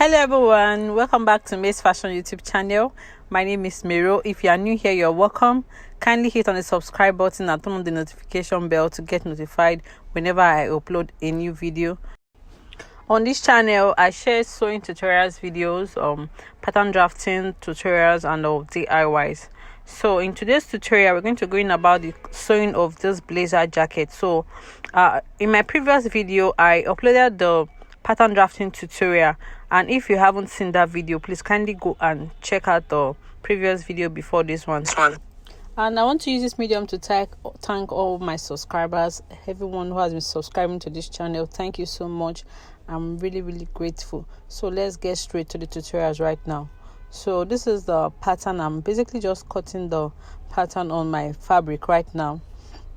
Hello everyone, welcome back to May's Fashion YouTube channel. My name is Miro. If you are new here, you're welcome. Kindly hit on the subscribe button and turn on the notification bell to get notified whenever I upload a new video. On this channel, I share sewing tutorials videos, pattern drafting tutorials, and DIYs. So in today's tutorial, we're going to go in about the sewing of this blazer jacket. So in my previous video, I uploaded the pattern drafting tutorial, and if you haven't seen that video, please kindly go and check out the previous video before this one. And I want to use this medium to thank all my subscribers, everyone who has been subscribing to this channel. Thank you so much. I'm really grateful. So let's get straight to the tutorials right now. So this is the pattern. I'm basically just cutting the pattern on my fabric right now.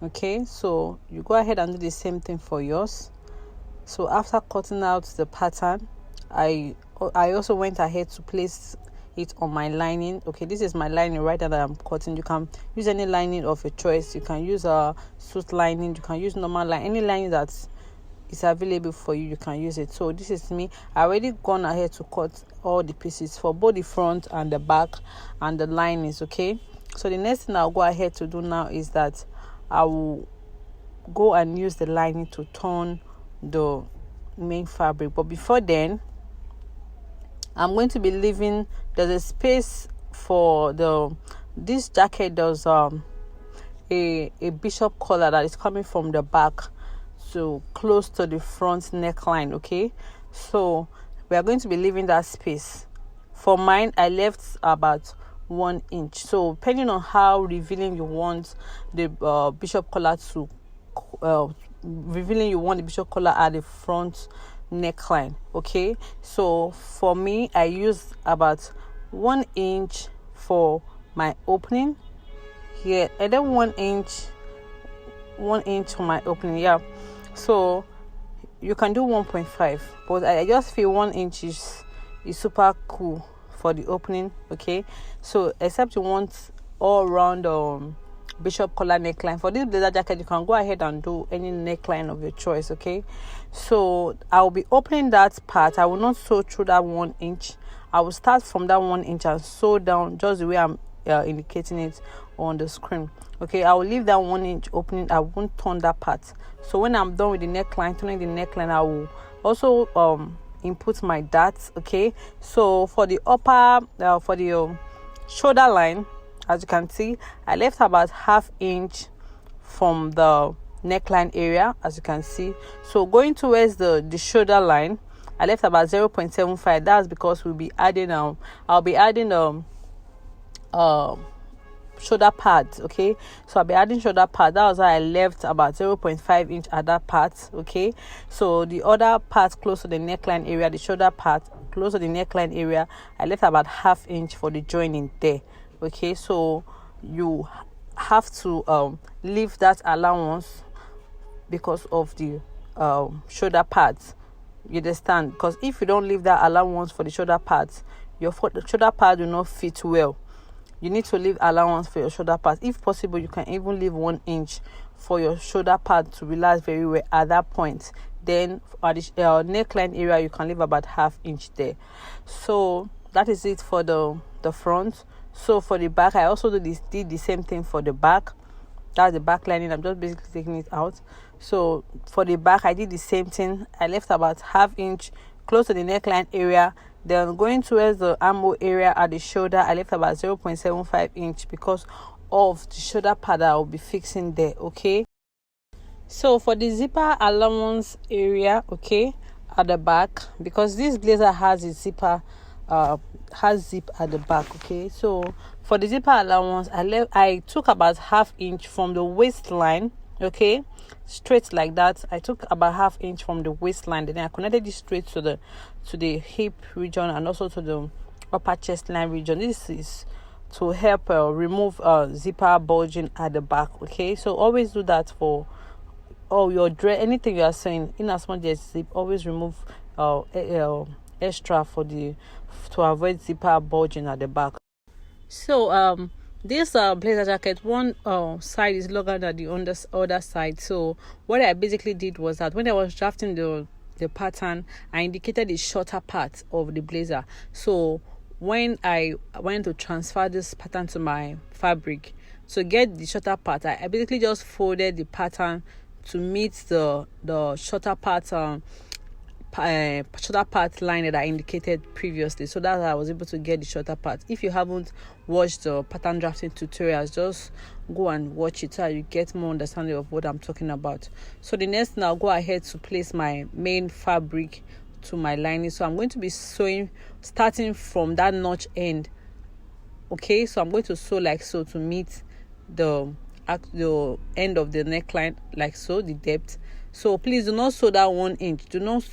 Okay, so you go ahead and do the same thing for yours. So after cutting out the pattern, I also went ahead to place it on my lining. Okay, this is my lining right now that I'm cutting. You can use any lining of your choice. You can use a suit lining, you can use normal line, any lining that is available for you, you can use it. So this is me. I already gone ahead to cut all the pieces for both the front and the back and the linings. Okay, so the next thing I'll go ahead to do now is that I will go and use the lining to turn the main fabric. But before then, I'm going to be leaving, there's a space for this jacket. Does a bishop collar that is coming from the back to close to the front neckline. Okay, so we are going to be leaving that space. For mine, I left about 1 inch. So depending on how revealing you want the bishop collar to bishop collar at the front neckline. Okay, so for me, I used about 1 inch for my opening here, and then 1 inch for my opening. Yeah, so you can do 1.5, but I just feel 1 inch is super cool for the opening. Okay, so except you want all round bishop collar neckline. For this blazer jacket, you can go ahead and do any neckline of your choice. Okay, so I will be opening that part. I will not sew through that 1 inch. I will start from that 1 inch and sew down just the way I'm indicating it on the screen. Okay, I will leave that 1 inch opening. I won't turn that part. So when I'm done with the neckline, turning the neckline, I will also input my darts. Okay, so for the upper for the shoulder line, as you can see, I left about ½ inch from the neckline area, as you can see. So going towards the shoulder line, I left about 0.75. That's because we'll be adding I'll be adding shoulder pads. Okay, so I'll be adding shoulder pad. That was why I left about 0.5 inch at that part. Okay, so the other part close to the neckline area, the shoulder part close to the neckline area, I left about ½ inch for the joining there. Okay, so you have to leave that allowance because of the shoulder pads. You understand? Because if you don't leave that allowance for the shoulder pads, the shoulder pad will not fit well. You need to leave allowance for your shoulder pads. If possible, you can even leave 1 inch for your shoulder pad to relax very well at that point. Then at the neckline area, you can leave about ½ inch there. So that is it for the front. So for the back, I also did the same thing for the back. That's the back lining. I'm just basically taking it out. So for the back, I did the same thing. I left about ½ inch close to the neckline area. Then going towards the armhole area at the shoulder, I left about 0.75 inch because of the shoulder pad that I will be fixing there. Okay, so for the zipper allowance area, okay, at the back, because this blazer has a zipper has zip at the back. Okay, so for the zipper allowance, I took about ½ inch from the waistline. Okay, straight like that. I took about ½ inch from the waistline, then I connected it straight to the hip region and also to the upper chest line region. This is to help remove zipper bulging at the back. Okay, so always do that for all your dress, anything you are sewing. In as much as zip, always remove extra to avoid zipper bulging at the back. So this blazer jacket, one side is longer than the other side. So what I basically did was that when I was drafting the the pattern, I indicated the shorter part of the blazer. So when I went to transfer this pattern to my fabric, to get the shorter part, I basically just folded the pattern to meet the shorter part shorter part line that I indicated previously, so that I was able to get the shorter part. If you haven't watched the pattern drafting tutorials, just go and watch it so you get more understanding of what I'm talking about. So the next thing, I'll go ahead to place my main fabric to my lining. So I'm going to be sewing starting from that notch end. Okay, so I'm going to sew like so to meet the end of the neckline, like so, the depth. So please do not sew that 1 inch. Do not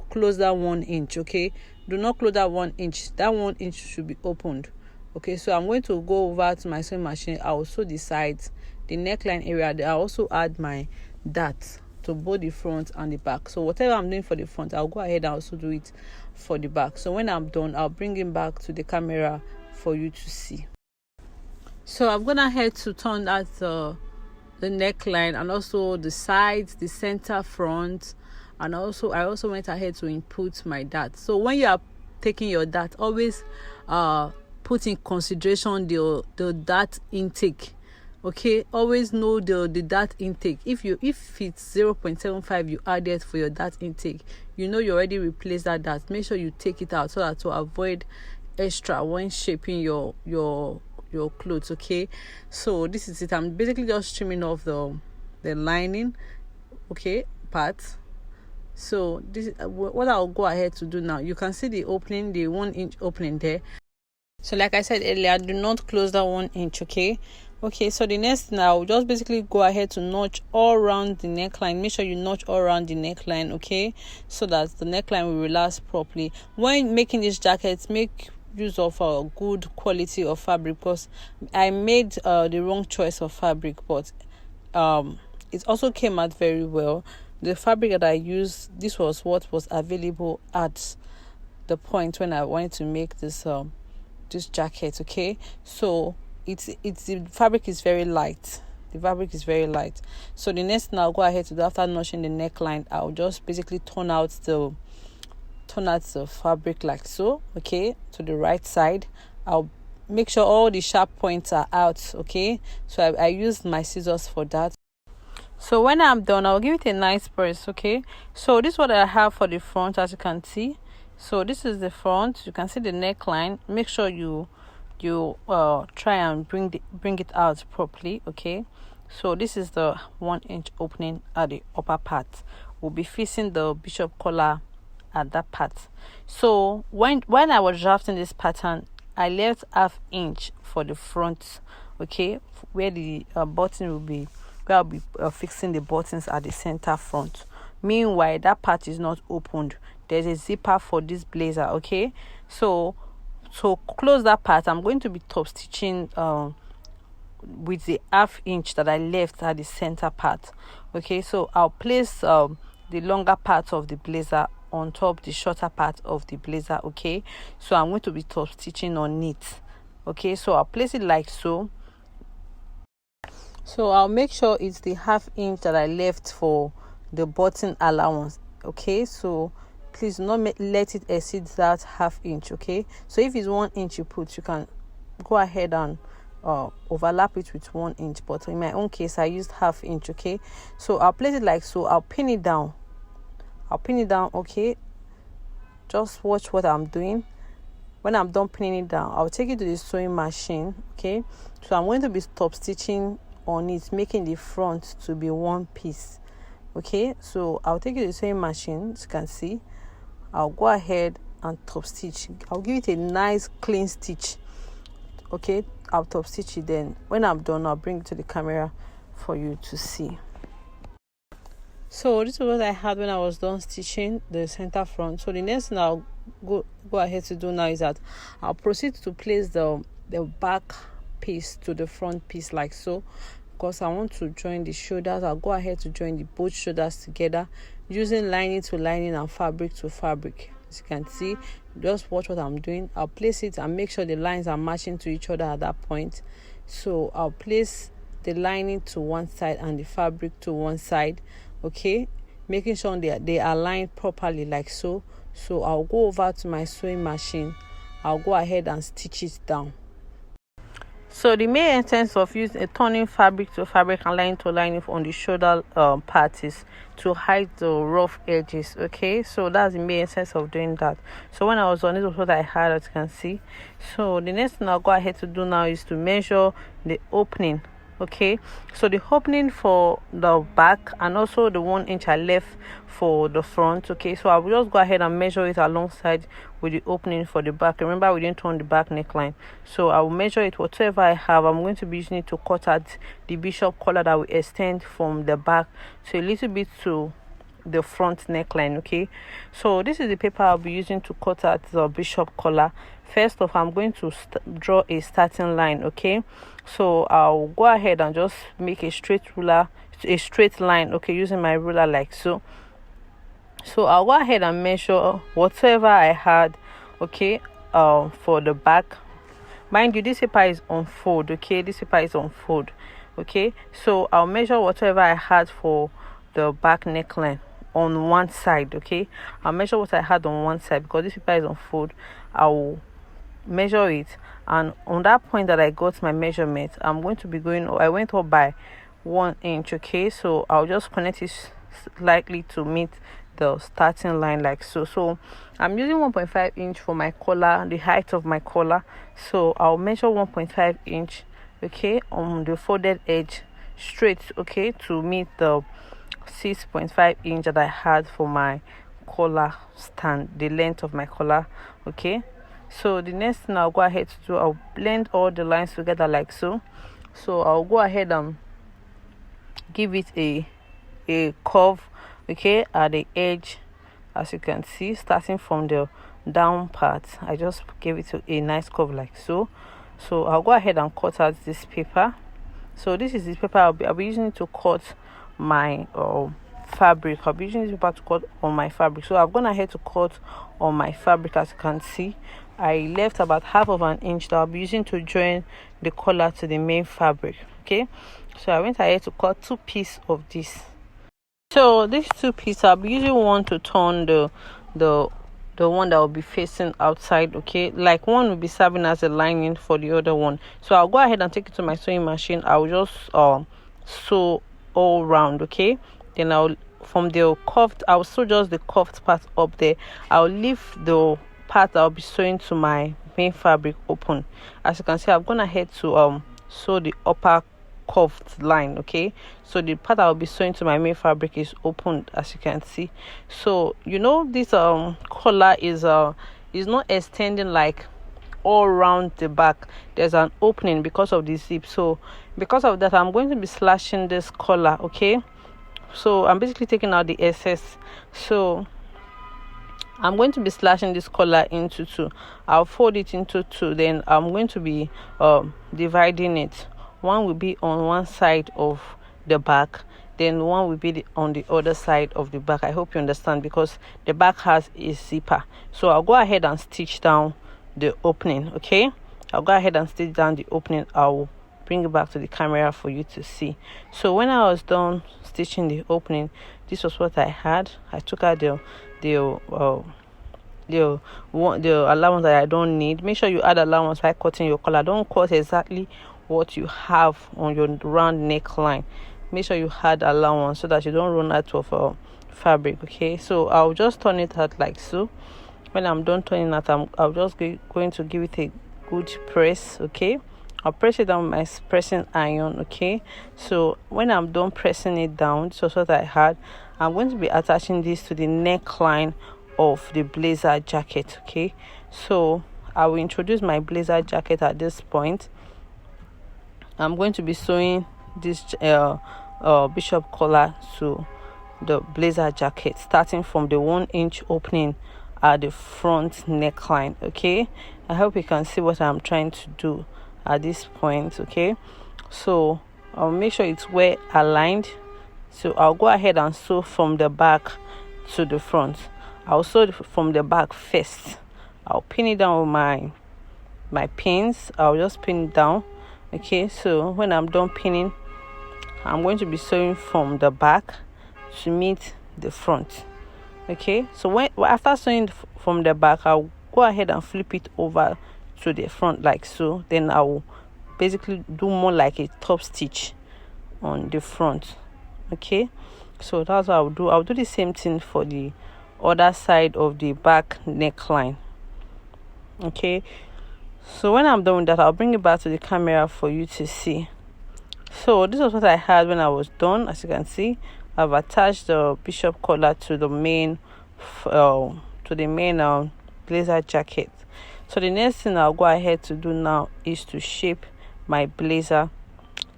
close that 1 inch. Okay, do not close that 1 inch. That 1 inch should be opened. Okay, so I'm going to go over to my sewing machine. I will sew the sides, the neckline area. I also add my dart to both the front and the back. So whatever I'm doing for the front, I'll go ahead and also do it for the back. So when I'm done, I'll bring it back to the camera for you to see. So I'm gonna head to turn out the neckline and also the sides, the center, front, and I also went ahead to input my dart. So when you are taking your dart, always put in consideration the dart intake. Okay, always know the dart intake. If it's 0.75 you added for your dart intake, you already replaced that dart. Make sure you take it out so that to avoid extra when shaping your clothes. Okay, so this is it. I'm basically just trimming off the lining, okay, part. So this is what I'll go ahead to do now. You can see the opening, the 1 inch opening there. So like I said earlier, do not close that 1 inch. Okay, so the next thing, I'll just basically go ahead to notch all around the neckline. Make sure you notch all around the neckline, okay, so that the neckline will relax properly. When making this jacket, make use of a good quality of fabric, because I made the wrong choice of fabric, but it also came out very well. The fabric that I used, this was what was available at the point when I wanted to make this jacket. Okay, so the fabric is very light. The fabric is very light. So the next thing I'll go ahead to do after notching the neckline, I'll just basically turn out the fabric like so, okay, to the right side. I'll make sure all the sharp points are out. Okay, so I used my scissors for that. So when I'm done, I'll give it a nice press. Okay, so this is what I have for the front, as you can see. So this is the front. You can see the neckline. Make sure you try and bring it out properly. Okay, so this is the 1 inch opening at the upper part. We'll be fixing the bishop collar at that part. So when I was drafting this pattern, I left ½ inch for the front, okay, where the button will be, where I'll be fixing the buttons at the center front. Meanwhile, that part is not opened. There's a zipper for this blazer. Okay, so close that part. I'm going to be top stitching with the ½ inch that I left at the center part. Okay, so I'll place the longer part of the blazer on top the shorter part of the blazer. Okay, so I'm going to be top stitching on it. Okay, so I'll place it like so. So I'll make sure it's the ½ inch that I left for the button allowance. Okay, so please do not let it exceed that ½ inch. Okay, so if it's 1 inch you put, you can go ahead and overlap it with 1 inch, but in my own case I used ½ inch. Okay, so I'll place it like so. I'll pin it down. Okay, just watch what I'm doing. When I'm done pinning it down, I'll take it to the sewing machine. Okay, so I'm going to be top stitching on it, making the front to be one piece. Okay, so I'll take it to the sewing machine. As you can see, I'll go ahead and top stitch. I'll give it a nice clean stitch. Okay, I'll top stitch it. Then when I'm done, I'll bring it to the camera for you to see. So this is what I had when I was done stitching the center front. So the next thing I'll go ahead to do now is that I'll proceed to place the back piece to the front piece like so, because I want to join the shoulders. I'll go ahead to join both shoulders together using lining to lining and fabric to fabric. As you can see, just watch what I'm doing. I'll place it and make sure the lines are matching to each other at that point. So I'll place the lining to one side and the fabric to one side. Okay, making sure they align properly like so. So I'll go over to my sewing machine. I'll go ahead and stitch it down. So the main essence of using a turning fabric to fabric and line to line on the shoulder part is to hide the rough edges. Okay, so that's the main essence of doing that. So when I was on, this was what I had, as you can see. So the next thing I'll go ahead to do now is to measure the opening. Okay, so the opening for the back and also the 1 inch I left for the front. Okay, so I will just go ahead and measure it alongside with the opening for the back. Remember, we didn't turn the back neckline, so I will measure it. Whatever I have, I'm going to be using it to cut out the bishop collar that will extend from the back to a little bit to the front neckline. Okay, so this is the paper I'll be using to cut out the bishop collar. First off, I'm going to draw a starting line. Okay, so I'll go ahead and just make a straight line. Okay, using my ruler like so. So I'll go ahead and measure whatever I had. Okay, for the back. Mind you, this paper is on fold. Okay, this paper is on fold. Okay, so I'll measure whatever I had for the back neckline on one side. Okay, I'll measure what I had on one side because this paper is on fold. I'll measure it, and on that point that I got my measurement, I'm going to be going, I went up by 1 inch. Okay, so I'll just connect it slightly to meet the starting line like so. So I'm using 1.5 inch for my collar, the height of my collar. So I'll measure 1.5 inch, okay, on the folded edge straight, okay, to meet the 6.5 inch that I had for my collar stand, the length of my collar. Okay, so the next thing I'll go ahead to do, I'll blend all the lines together like so. So I'll go ahead and give it a curve, okay, at the edge, as you can see, starting from the down part. I just gave it a nice curve like so. So I'll go ahead and cut out this paper. So this is the paper I'll be using it to cut my fabric. I'll be using this paper to cut on my fabric. So I've gone ahead to cut on my fabric. As you can see, I left about half of an inch that I'll be using to join the collar to the main fabric. Okay, so I went ahead to cut 2 pieces of this. So these 2 pieces, I'll be using one to turn the one that will be facing outside. Okay, like one will be serving as a lining for the other one. So I'll go ahead and take it to my sewing machine. I'll just sew all round. Okay, then I'll from the curved, I'll sew just the curved part up there. I'll leave the part I'll be sewing to my main fabric open. As you can see, I've gone ahead to sew the upper curved line. Okay, so the part I'll be sewing to my main fabric is opened, as you can see. So you know, this collar is not extending like all around the back. There's an opening because of the zip. So because of that, I'm going to be slashing this collar. Okay, so I'm basically taking out the excess. So I'm going to be slashing this collar into 2. I'll fold it into 2. Then I'm going to be dividing it. One will be on one side of the back, then one will be on the other side of the back. I hope you understand, because the back has a zipper. So I'll go ahead and stitch down the opening. Okay, I'll go ahead and stitch down the opening. I'll bring it back to the camera for you to see. So when I was done stitching the opening, this was what I had. I took out the allowance that I don't need. Make sure you add allowance by cutting your collar. Don't cut exactly what you have on your round neckline. Make sure you add allowance so that you don't run out of fabric. Okay, so I'll just turn it out like so. When I'm done turning it, I'll just going to give it a good press. Okay, I'll press it down with my pressing iron. Okay, so when I'm done pressing it down, this was what I had. I'm going to be attaching this to the neckline of the blazer jacket. Okay, so I will introduce my blazer jacket at this point. I'm going to be sewing this bishop collar to the blazer jacket, starting from the 1 inch opening at the front neckline. Okay, I hope you can see what I'm trying to do at this point. Okay, so I'll make sure it's well aligned. So I'll go ahead and sew from the back to the front. I'll sew from the back first. I'll pin it down with my pins. I'll just pin it down. Okay, so when I'm done pinning, I'm going to be sewing from the back to meet the front. Okay, so when after sewing from the back, I'll go ahead and flip it over to the front like so. Then I'll basically do more like a top stitch on the front. Okay, so that's what I'll do the same thing for the other side of the back neckline. Okay, so when I'm done with that, I'll bring it back to the camera for you to see. So this was what I had when I was done. As you can see, I've attached the bishop collar to the main blazer jacket. So the next thing I'll go ahead to do now is to shape my blazer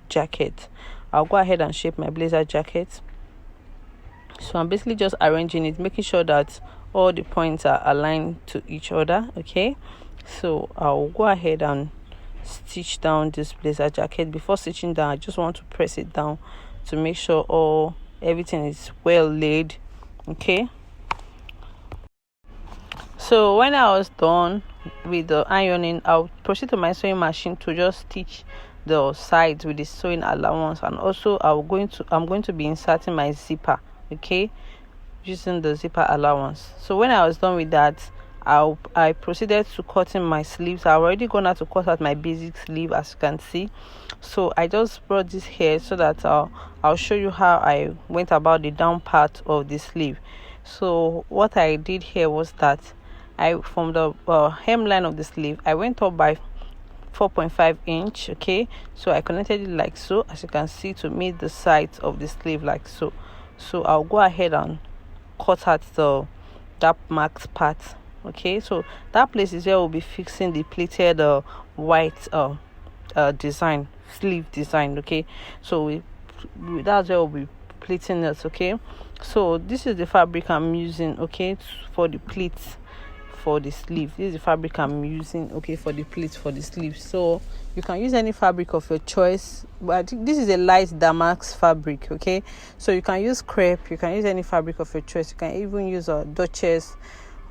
jacket. I'll go ahead and shape my blazer jacket. So I'm basically just arranging it, making sure that all the points are aligned to each other. Okay, so I'll go ahead and stitch down this blazer jacket. Before stitching down, I just want to press it down to make sure everything is well laid. Okay, so when I was done with the ironing, I'll proceed to my sewing machine to just stitch the sides with the sewing allowance, and also I'm going to be inserting my zipper. Okay, using the zipper allowance. So when I was done with that, I proceeded to cutting my sleeves. I've already gone out to cut out my basic sleeve, as you can see. So I just brought this here so that I'll show you how I went about the down part of the sleeve. So what I did here was that from the hemline of the sleeve, I went up by 4.5 inch. Okay, so I connected it like so, as you can see, to meet the sides of the sleeve like so. So I'll go ahead and cut out that marked part. Okay, so that place is where we'll be fixing the pleated white design, sleeve design. Okay, so that's where we'll be pleating it. Okay, so this is the fabric I'm using, okay, for the pleats for the sleeve. This is the fabric I'm using, okay, for the pleats for the sleeve. So you can use any fabric of your choice, but I think this is a light damask fabric. Okay, so you can use crepe, you can use any fabric of your choice, you can even use a Duchess.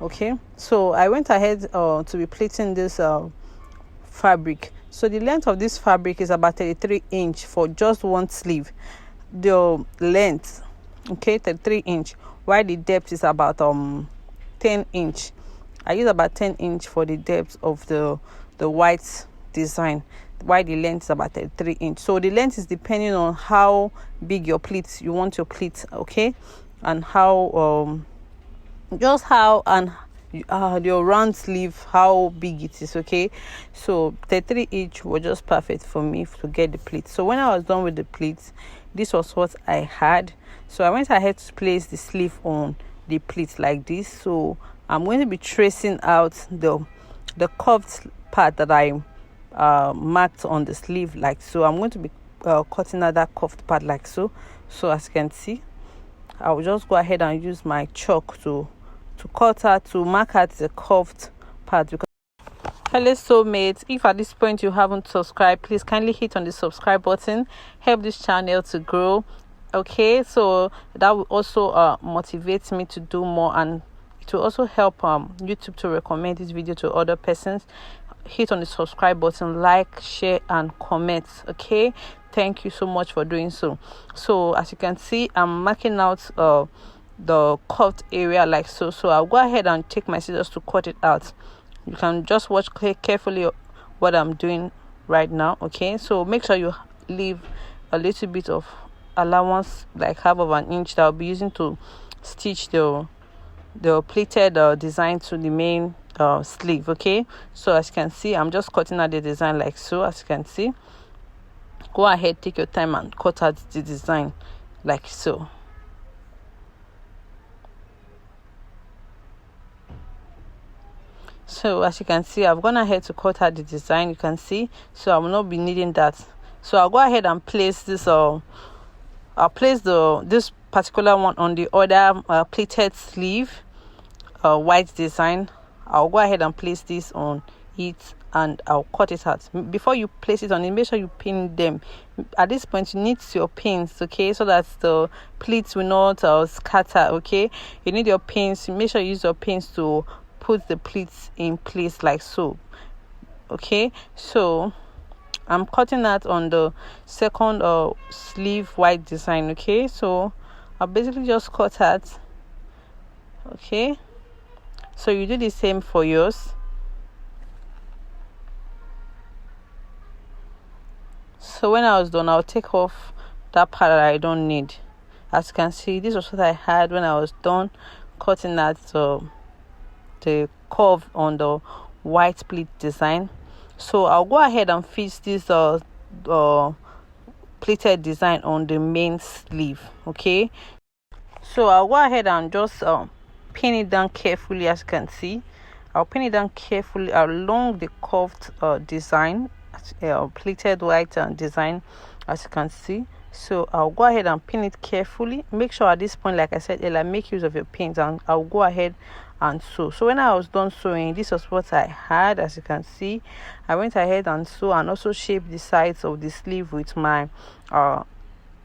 Okay, so I went ahead to be pleating this fabric. So the length of this fabric is about 33 inch for just one sleeve. The length, okay, 33 inch, while the depth is about 10 inch. I use about 10 inch for the depth of the white design, while the length is about 33 inch. So the length is depending on how big your pleats you want your pleats, okay, and how your round sleeve, how big it is. Okay, so 33 inch was just perfect for me to get the pleats. So when I was done with the pleats, this was what I had. So I went ahead to place the sleeve on the pleats like this. So I'm going to be tracing out the curved part that I marked on the sleeve like so. I'm going to be cutting out that curved part like so. So as you can see, I will just go ahead and use my chalk to mark out the curved part. Because hello soulmates, if at this point you haven't subscribed, please kindly hit on the subscribe button, help this channel to grow. Okay, so that will also motivate me to do more, and it will also help YouTube to recommend this video to other persons. Hit on the subscribe button, like, share and comment. Okay, thank you so much for doing so. So as you can see, I'm marking out the curved area like so. So I'll go ahead and take my scissors to cut it out. You can just watch carefully what I'm doing right now. Okay, so make sure you leave a little bit of allowance, like half of an inch, that I'll be using to stitch the pleated design to the main sleeve. Okay, so as you can see, I'm just cutting out the design like so. As you can see, go ahead, take your time and cut out the design like so. So as you can see, I've gone ahead to cut out the design. You can see, so I will not be needing that. So I'll go ahead and place this I'll place this particular one on the other pleated sleeve white design. I'll go ahead and place this on it and I'll cut it out. Before you place it on it, make sure you pin them. At this point, you need your pins, okay, so that the pleats will not scatter. Okay, you need your pins. Make sure you use your pins to put the pleats in place like so. Okay, so I'm cutting out on the second sleeve white design. Okay, so I'll basically just cut that. Okay, so you do the same for yours. So when I was done, I'll take off that part that I don't need. As you can see, this was what I had when I was done cutting that the curve on the white pleat design. So I'll go ahead and fix this pleated design on the main sleeve. Okay, so I'll go ahead and just pin it down carefully. As you can see, I'll pin it down carefully along the curved design, pleated white design, as you can see. So I'll go ahead and pin it carefully. Make sure at this point, like I said earlier, make use of your pins, and I'll go ahead and sew. So when I was done sewing, this was what I had. As you can see, I went ahead and sew and also shaped the sides of the sleeve with my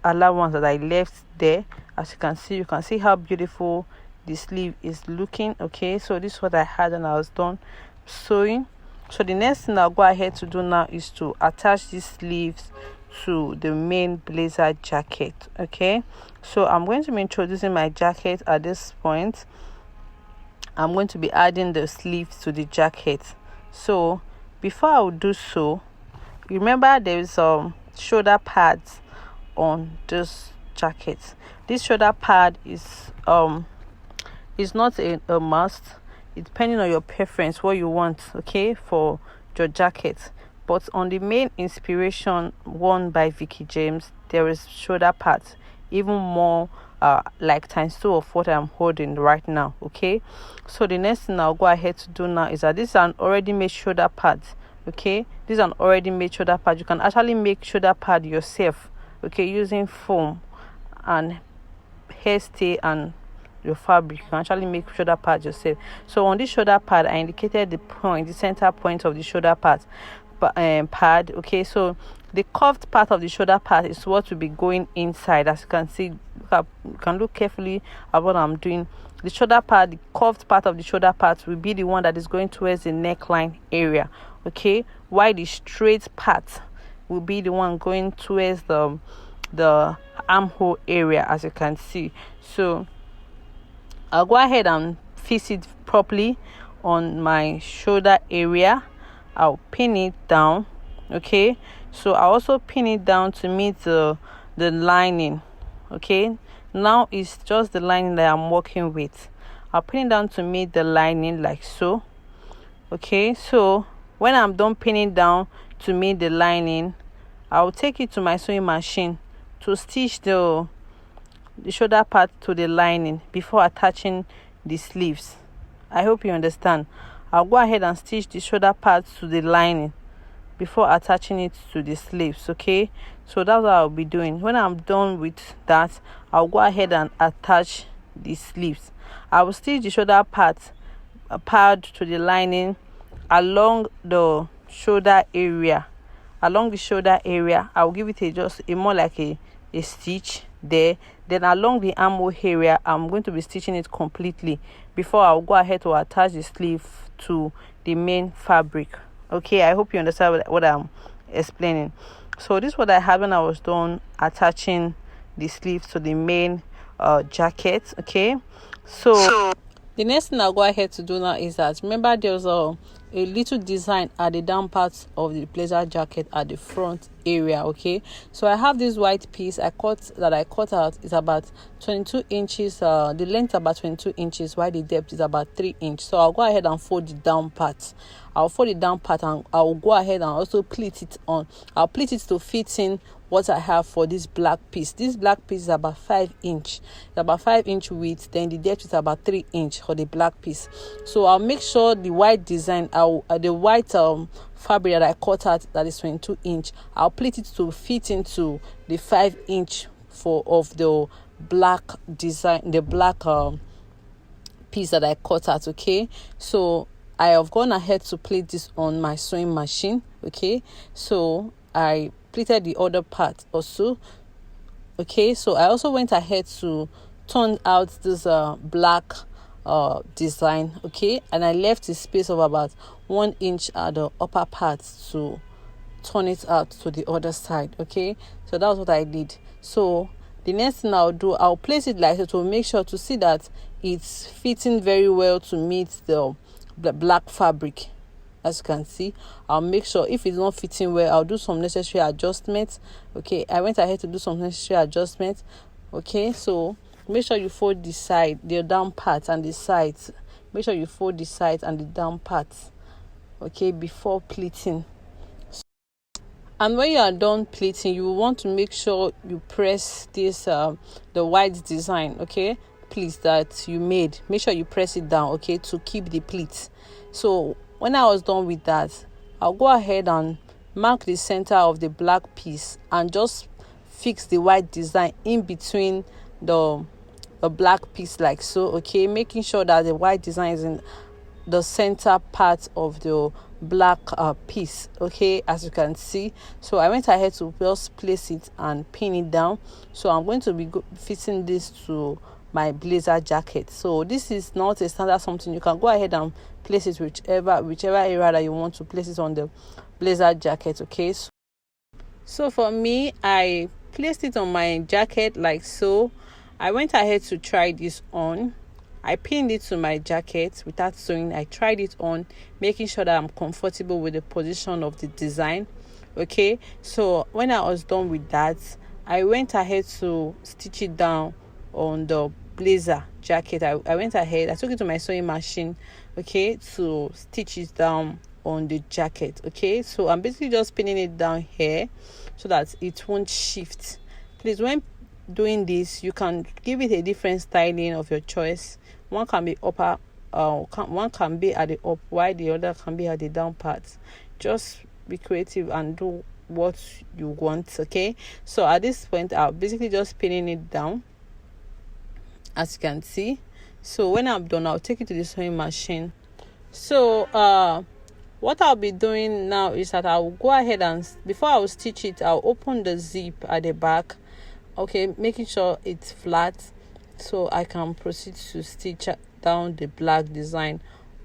allowance that I left there. As you can see how beautiful the sleeve is looking. Okay, so this is what I had when I was done sewing. So the next thing I'll go ahead to do now is to attach these sleeves to the main blazer jacket. Okay, so I'm going to be introducing my jacket at this point. I'm going to be adding the sleeves to the jacket. So before I would do so, remember there is shoulder pads on this jacket. This shoulder pad is not a must. It's depending on your preference, what you want, okay, for your jacket. But on the main inspiration worn by Vicky James, there is shoulder pads, even more like ×2 of what I'm holding right now. Okay, so the next thing I'll go ahead to do now is that this is an already made shoulder pad. Okay, this is an already made shoulder pad. You can actually make shoulder pad yourself, okay, using foam and hairstay and your fabric. You can actually make shoulder pads yourself. So on this shoulder pad, I indicated the center point of the shoulder pad. Okay, so the curved part of the shoulder pad is what will be going inside. As you can see, you can look carefully at what I'm doing. The shoulder pad, the curved part of the shoulder pad, will be the one that is going towards the neckline area. Okay, while the straight part will be the one going towards the armhole area, as you can see. So I'll go ahead and fix it properly on my shoulder area. I'll pin it down. Okay, so I also pin it down to meet the lining. Okay, now it's just the lining that I'm working with. I'll pin it down to meet the lining like so. Okay, so when I'm done pinning down to meet the lining, I'll take it to my sewing machine to stitch the shoulder part to the lining before attaching the sleeves. I hope you understand. I'll go ahead and stitch the shoulder part to the lining before attaching it to the sleeves. Okay, so that's what I'll be doing. When I'm done with that, I'll go ahead and attach the sleeves. I will stitch the shoulder part to the lining along the shoulder area. Along the shoulder area, I'll give it just more like a stitch there. Then along the armhole area, I'm going to be stitching it completely before I'll go ahead to attach the sleeve to the main fabric. Okay, I hope you understand what I'm explaining. So this is what I had when I was done attaching the sleeves to the main jacket. Okay, so the next thing I'll go ahead to do now is that, remember there's a little design at the down part of the blazer jacket at the front area. Okay, so I have this white piece I cut out is about 22 inches. The length about 22 inches, while the depth is about 3 inches. So I'll go ahead and fold the down part. I'll fold it down part and I'll go ahead and also pleat it on. I'll pleat it to fit in what I have for this black piece. This black piece is about 5 inch. It's about 5 inch width. Then the depth is about 3 inch for the black piece. So I'll make sure the white design, the white fabric that I cut out, that is 22 inch, I'll pleat it to fit into the 5 inch of the black design, the black piece that I cut out. Okay, so I have gone ahead to pleat this on my sewing machine. Okay, so I pleated the other part also. Okay, so I also went ahead to turn out this black design. Okay, and I left a space of about 1 inch at the upper part to turn it out to the other side. Okay, so that was what I did. So the next thing I'll do, I'll place it like so to make sure to see that it's fitting very well to meet the black fabric. As you can see, I'll make sure if it's not fitting well, I'll do some necessary adjustments. Okay, I went ahead to do some necessary adjustments. Okay, so make sure you fold the down part and the sides. Make sure you fold the sides and the down parts, okay, before pleating. And when you are done pleating, you want to make sure you press this the white design, okay, pleats that you made. Make sure you press it down, okay, to keep the pleats. So when I was done with that, I'll go ahead and mark the center of the black piece and just fix the white design in between the black piece like so, okay, making sure that the white design is in the center part of the black piece, okay, as you can see. So I went ahead to just place it and pin it down. So I'm going to be fitting this to my blazer jacket. So this is not a standard something. You can go ahead and place it whichever area that you want to place it on the blazer jacket, okay. So for me, I placed it on my jacket like so. I went ahead to try this on. I pinned it to my jacket without sewing. I tried it on, making sure that I'm comfortable with the position of the design, okay. So when I was done with that, I went ahead to stitch it down on the blazer jacket. I went ahead, I took it to my sewing machine, okay, to stitch it down on the jacket, okay. So I'm basically just pinning it down here so that it won't shift. Please, when doing this, you can give it a different styling of your choice. One can be upper, one can be at the up, while the other can be at the down part. Just be creative and do what you want, okay. So at this point, I'll basically just pinning it down, as you can see. So when I'm done, I'll take it to the sewing machine. So what I'll be doing now is that I'll go ahead and before I will stitch it, I'll open the zip at the back, okay, making sure it's flat so I can proceed to stitch down the black design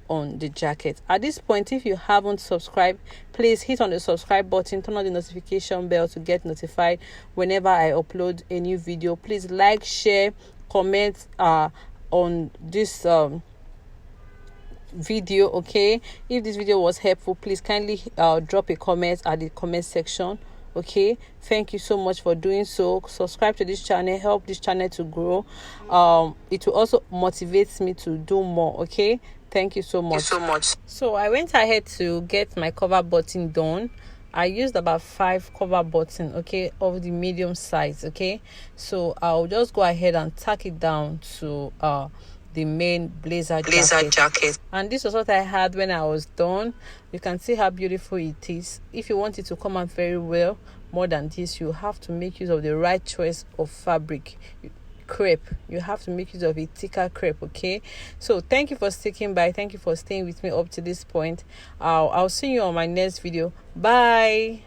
on the jacket. At this point, if you haven't subscribed, please hit on the subscribe button, turn on the notification bell to get notified whenever I upload a new video. Please like, share, comment on this video, okay. If this video was helpful, please kindly drop a comment at the comment section, okay. Thank you so much for doing so. Subscribe to this channel, help this channel to grow. It will also motivate me to do more, okay. Thank you so much. So I went ahead to get my cover button done. I used about 5 cover buttons, okay, of the medium size, okay. So I'll just go ahead and tack it down to the main blazer jacket. And this was what I had when I was done. You can see how beautiful it is. If you want it to come out very well, more than this, you have to make use of the right choice of fabric. Crepe, you have to make use of a thicker crepe, okay. So thank you for sticking by, thank you for staying with me up to this point. I'll see you on my next video. Bye.